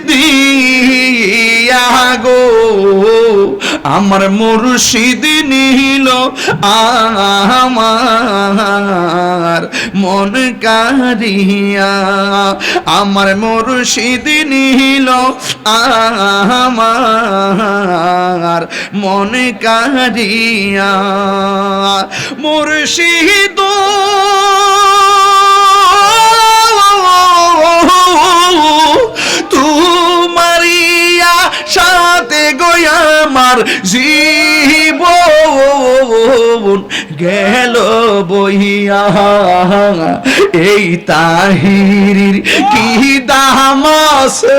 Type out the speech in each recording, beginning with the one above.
দিয়া গো আমার মুর্শিদ নিল আমার মন কারিয়া আমার মুর্শিদ নিল আমার মন কারিয়া মুর্শিদ তুমারিয়া সাথে গোয়া আমার জীবন গেল বইয়া এই তাহিরির কি দাম আছে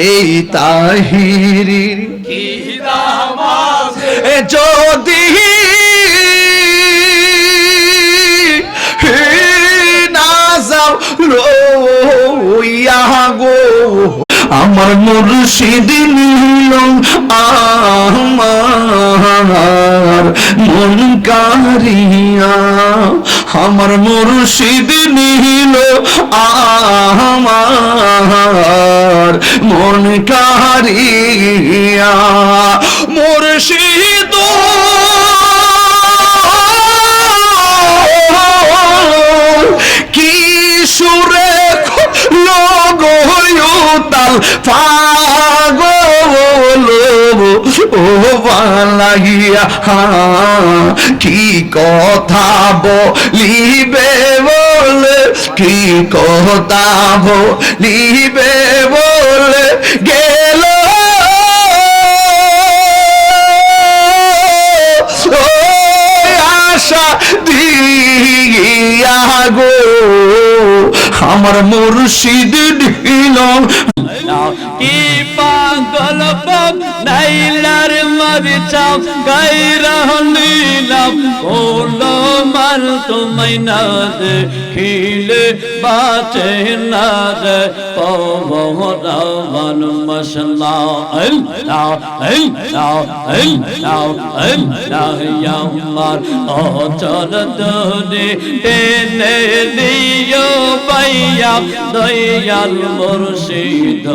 এই তাহিরির কি দাম আছে যদি না যাও লইয়া গো আমার মুর্শিদ নিল আমার মন কারিয়া আমার মুর্শিদ নিল আমার মন কারিয়া মুর্শিদ কি সুরে তাল পাগল ও বালাইয়া কি কথা বলিবে বলে কি কথা বলিবে বলে গেল আশা দিয়া গো আমার মুর্শিদ দিল কি পাগল নাইলার মরিচাও গায়রা নীলাম কোলো মাল তোমায় না দেখিলে বাঁচে না রে পবন মশলা আল্লাহ আল্লাহ আল্লাহ আল্লাহ ইয়া আমার অচর দরে টেনে দিও পাইয়া দয়াল মুর্শিদ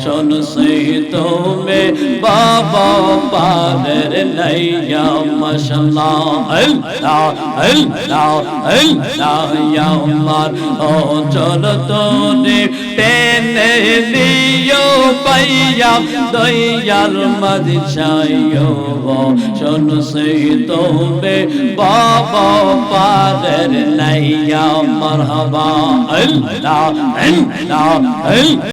শোন সে তুমি বাবা পাদের নাইয়া মশলা আল্লাহ আল্লাহ আল্লাহ ইয়া আমার অচর দরে টেনে দিও পাইয়া দয়াল মদিচাইও শোন সে তুমি বাবা পাদের নাইয়া মারহাবা আল্লাহ আল্লাহ